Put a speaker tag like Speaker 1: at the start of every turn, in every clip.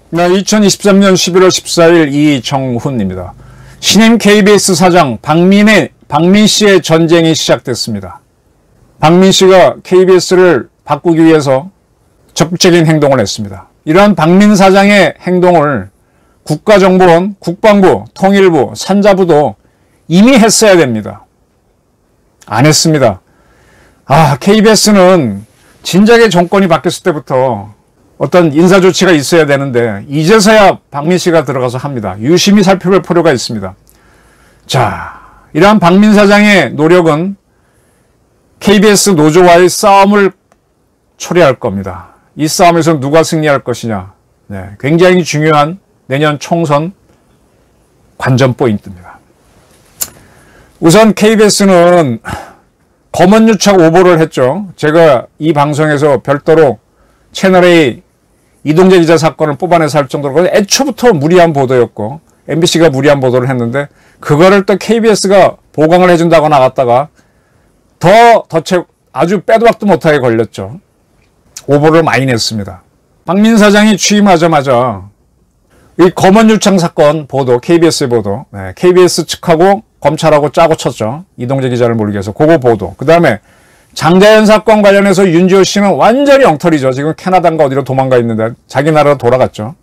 Speaker 1: 네, 2023년 11월 14일 이정훈입니다. 신임 KBS 사장 박민 씨의 전쟁이 시작됐습니다. 박민 씨가 KBS를 바꾸기 위해서 적극적인 행동을 했습니다. 이러한 박민 사장의 행동을 국가정보원, 국방부, 통일부, 산자부도 이미 했어야 됩니다. 안 했습니다. KBS는 진작에 정권이 바뀌었을 때부터 어떤 인사조치가 있어야 되는데 이제서야 박민 씨가 들어가서 합니다. 유심히 살펴볼 필요가 있습니다. 자, 이러한 박민 사장의 노력은 KBS 노조와의 싸움을 초래할 겁니다. 이 싸움에서 누가 승리할 것이냐. 네, 굉장히 중요한 내년 총선 관전 포인트입니다. 우선 KBS는 검언유착 오보를 했죠. 제가 이 방송에서 별도로 채널A 이동재 기자 사건을 뽑아내서 할 정도로 애초부터 무리한 보도였고 MBC가 무리한 보도를 했는데 그거를 또 KBS가 보강을 해준다고 나갔다가 아주 빼도 박도 못하게 걸렸죠. 오보를 많이 냈습니다. 박민 사장이 취임하자마자 이 검언유착 사건 보도, KBS의 보도, KBS 측하고 검찰하고 짜고 쳤죠. 이동재 기자를 몰게 해서 그거 보도. 그 다음에 장자연 사건 관련해서 윤지호 씨는 완전히 엉터리죠. 지금 캐나다인가 어디로 도망가 있는데 자기 나라로 돌아갔죠.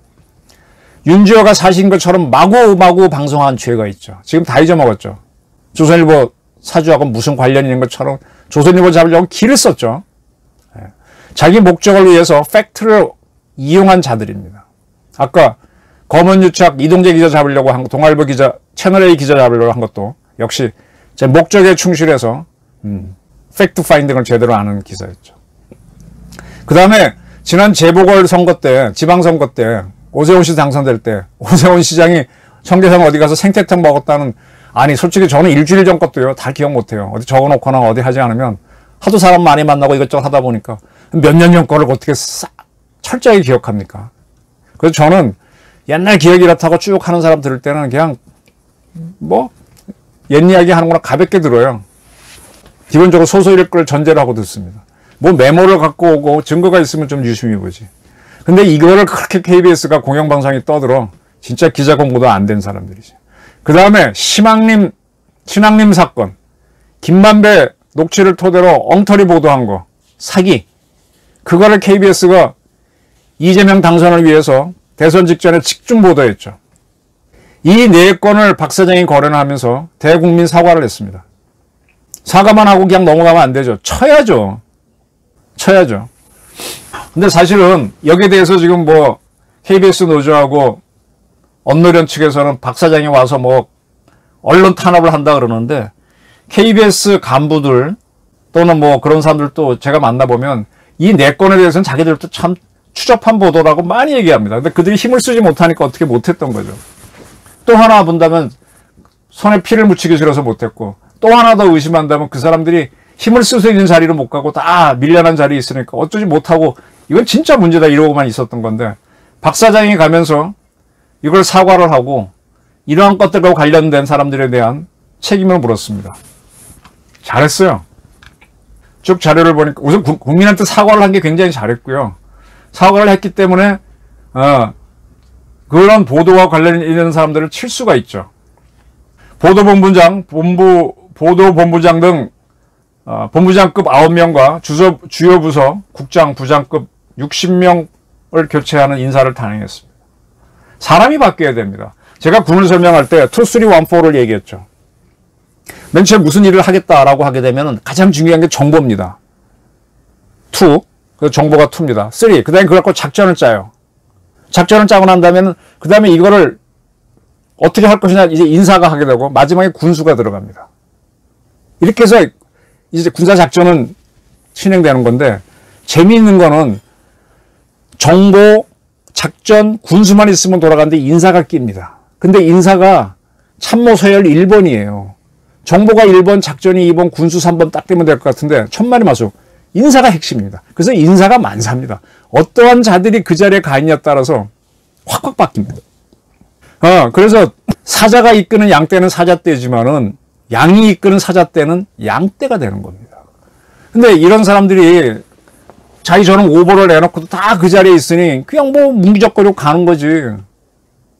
Speaker 1: 윤지호가 사실인 것처럼 마구마구 방송한 죄가 있죠. 지금 다 잊어먹었죠. 조선일보 사주하고 무슨 관련이 있는 것처럼 조선일보 잡으려고 길을 썼죠. 자기 목적을 위해서 팩트를 이용한 자들입니다. 아까 검언유착 이동재 기자 잡으려고 한 거, 동아일보 기자, 채널A 기자 잡으려고 한 것도 역시 제 목적에 충실해서 팩트 파인딩을 제대로 아는 기사였죠. 그 다음에 지난 재보궐선거 때, 지방선거 때 오세훈 씨 당선될 때 오세훈 시장이 청계산 어디 가서 생태탕 먹었다는, 아니 솔직히 저는 일주일 전 것도요 다 기억 못해요. 어디 적어놓거나 어디 하지 않으면 하도 사람 많이 만나고 이것저것 하다 보니까 몇 년 전 거를 어떻게 철저하게 기억합니까? 그래서 저는 옛날 기억 이렇다고 쭉 하는 사람 들을 때는 그냥 옛 이야기 하는구나 가볍게 들어요. 기본적으로 소설 읽을 전제로 하고 듣습니다. 메모를 갖고 오고 증거가 있으면 좀 유심히 보지. 근데 이거를 그렇게 KBS가 공영방송이 떠들어 진짜 기자 공부도 안 된 사람들이지. 그 다음에 신앙림 사건, 김만배 녹취를 토대로 엉터리 보도한 거, 사기. 그거를 KBS가 이재명 당선을 위해서 대선 직전에 집중 보도했죠. 이 네 건을 박 사장이 거론하면서 대국민 사과를 했습니다. 사과만 하고 그냥 넘어가면 안 되죠. 쳐야죠. 근데 사실은 여기에 대해서 지금 KBS 노조하고 언노련 측에서는 박 사장이 와서 언론 탄압을 한다 그러는데 KBS 간부들 또는 그런 사람들도 제가 만나보면 이 네 건에 대해서는 자기들도 참 추접한 보도라고 많이 얘기합니다. 근데 그들이 힘을 쓰지 못하니까 어떻게 못했던 거죠. 또 하나 본다면 손에 피를 묻히기 싫어서 못했고, 또 하나 더 의심한다면 그 사람들이 힘을 쓸 수 있는 자리로 못 가고 다 밀려난 자리에 있으니까 어쩌지 못하고 이건 진짜 문제다 이러고만 있었던 건데, 박 사장이 가면서 이걸 사과를 하고 이러한 것들과 관련된 사람들에 대한 책임을 물었습니다. 잘했어요. 쭉 자료를 보니까 우선 국민한테 사과를 한 게 굉장히 잘했고요. 사과를 했기 때문에 그런 보도와 관련 있는 사람들을 칠 수가 있죠. 보도본부장, 보도본부장 등 본부장급 9명과 주요 부서, 국장, 부장급 60명을 교체하는 인사를 단행했습니다. 사람이 바뀌어야 됩니다. 제가 군을 설명할 때 2, 3, 1, 4를 얘기했죠. 맨 처음 무슨 일을 하겠다라고 하게 되면 가장 중요한 게 정보입니다. 2, 그 정보가 2입니다. 3, 그 다음에 그걸 갖고 작전을 짜요. 작전을 짜고 난 다음에는 그 다음에 이거를 어떻게 할 것이냐 이제 인사가 하게 되고 마지막에 군수가 들어갑니다. 이렇게 해서 이제 군사작전은 진행되는 건데, 재미있는 거는 정보, 작전, 군수만 있으면 돌아가는데 인사가 낍니다. 근데 인사가 참모 서열 1번이에요. 정보가 1번, 작전이 2번, 군수 3번 딱 되면 될 것 같은데 천만의 말씀. 인사가 핵심입니다. 그래서 인사가 만사입니다. 어떠한 자들이 그 자리에 가 있냐에 따라서 확확 바뀝니다. 그래서 사자가 이끄는 양떼는 사자떼지만은 양이 이끄는 사자떼는 양떼가 되는 겁니다. 근데 이런 사람들이 자기 저런 오보를 내놓고도 다 그 자리에 있으니 그냥 뭐 뭉기적거리고 가는 거지.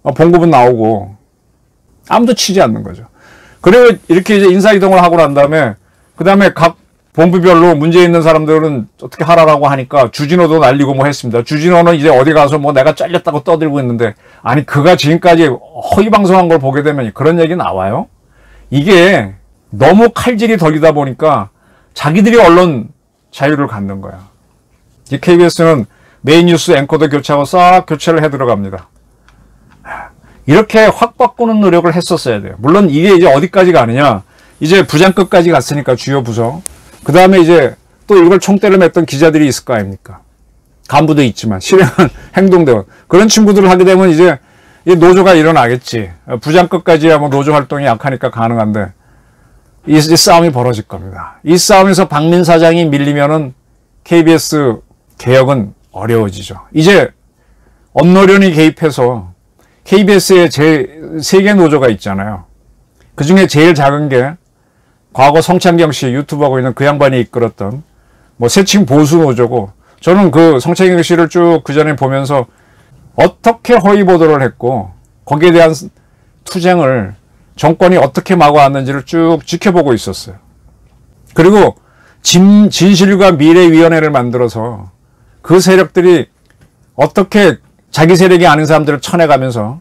Speaker 1: 봉급은 나오고 아무도 치지 않는 거죠. 그리고 이렇게 이제 인사이동을 하고 난 다음에 그 다음에 각 본부별로 문제 있는 사람들은 어떻게 하라라고 하니까 주진호도 날리고 뭐 했습니다. 주진호는 이제 어디 가서 뭐 내가 잘렸다고 떠들고 있는데, 아니 그가 지금까지 허위 방송한 걸 보게 되면 그런 얘기 나와요? 이게 너무 칼질이 덜리다 보니까 자기들이 언론 자유를 갖는 거야. 이 KBS는 메인 뉴스 앵커도 교체하고 싹 교체를 해 들어갑니다. 이렇게 확 바꾸는 노력을 했었어야 돼요. 물론 이게 이제 어디까지 가느냐, 이제 부장급까지 갔으니까 주요 부서. 그 다음에 이제 또 이걸 총대를 맸던 기자들이 있을 거 아닙니까? 간부도 있지만 실행은 행동대원. 그런 친구들을 하게 되면 이제 노조가 일어나겠지. 부장급까지야 뭐 노조 활동이 약하니까 가능한데 이 싸움이 벌어질 겁니다. 이 싸움에서 박민 사장이 밀리면은 KBS 개혁은 어려워지죠. 이제 언노련이 개입해서 KBS에 세 개 노조가 있잖아요. 그 중에 제일 작은 게 과거 성창경 씨 유튜브하고 있는 그 양반이 이끌었던 뭐 새칭 보수 노조고, 저는 그 성창경 씨를 쭉 그 전에 보면서 어떻게 허위 보도를 했고 거기에 대한 투쟁을 정권이 어떻게 막아왔는지를 쭉 지켜보고 있었어요. 그리고 진실과 미래위원회를 만들어서 그 세력들이 어떻게 자기 세력이 아닌 사람들을 쳐내가면서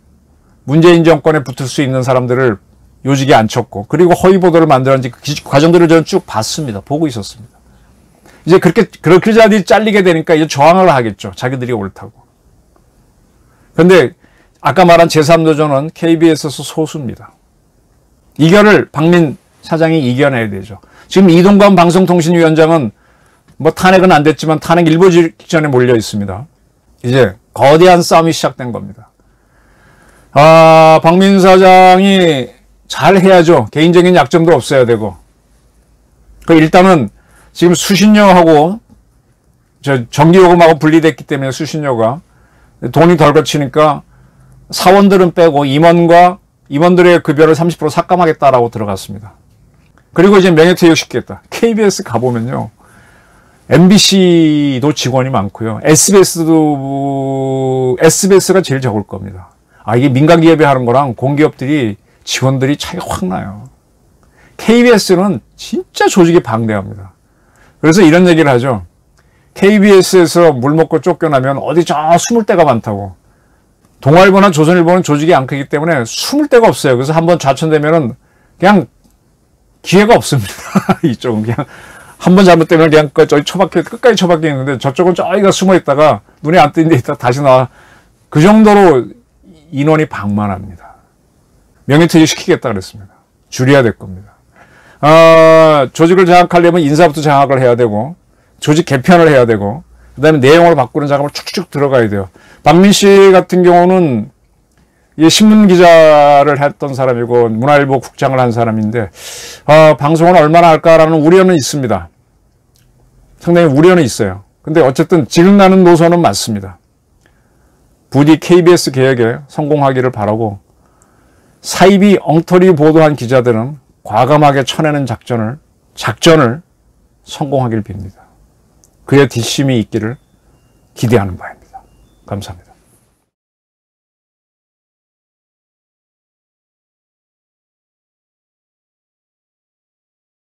Speaker 1: 문재인 정권에 붙을 수 있는 사람들을 요직에 앉혔고, 그리고 허위 보도를 만들었는지 그 과정들을 저는 쭉 봤습니다. 보고 있었습니다. 이제 그렇게 자들이 잘리게 되니까 이제 저항을 하겠죠. 자기들이 옳다고. 근데 아까 말한 제3노조는 KBS에서 소수입니다. 이거를 박민 사장이 이겨내야 되죠. 지금 이동관 방송통신위원장은 뭐 탄핵은 안 됐지만 탄핵 일부 직전에 몰려 있습니다. 이제 거대한 싸움이 시작된 겁니다. 박민 사장이 잘 해야죠. 개인적인 약점도 없어야 되고. 일단은 지금 수신료하고 전기요금하고 분리됐기 때문에 수신료가 돈이 덜 거치니까 사원들은 빼고 임원들의 급여를 30% 삭감하겠다라고 들어갔습니다. 그리고 이제 명예퇴직시키겠다. KBS 가보면요, MBC도 직원이 많고요. SBS가 제일 적을 겁니다. 이게 민간기업이 하는 거랑 공기업들이 직원들이 차이가 확 나요. KBS는 진짜 조직이 방대합니다. 그래서 이런 얘기를 하죠. KBS에서 물 먹고 쫓겨나면 어디 저 숨을 데가 많다고. 동아일보나 조선일보는 조직이 안 크기 때문에 숨을 데가 없어요. 그래서 한번 좌천되면은 그냥 기회가 없습니다. 이쪽은 그냥 한번 잘못되면 그냥 저기 끝까지 처박혀 있는데, 저쪽은 저기가 숨어 있다가 눈에 안 띄는 데 있다가 다시 나와. 그 정도로 인원이 방만합니다. 명예퇴직 시키겠다 그랬습니다. 줄여야 될 겁니다. 조직을 장악하려면 인사부터 장악을 해야 되고, 조직 개편을 해야 되고, 그 다음에 내용을 바꾸는 작업을 축축 들어가야 돼요. 박민 씨 같은 경우는 신문 기자를 했던 사람이고 문화일보 국장을 한 사람인데, 방송을 얼마나 할까라는 우려는 있습니다. 상당히 우려는 있어요. 근데 어쨌든 지금 나는 노선은 맞습니다. 부디 KBS 개혁에 성공하기를 바라고, 사입이 엉터리 보도한 기자들은 과감하게 쳐내는 작전을 성공하기를 빕니다. 그의 뒷심이 있기를 기대하는 바입니다. 감사합니다.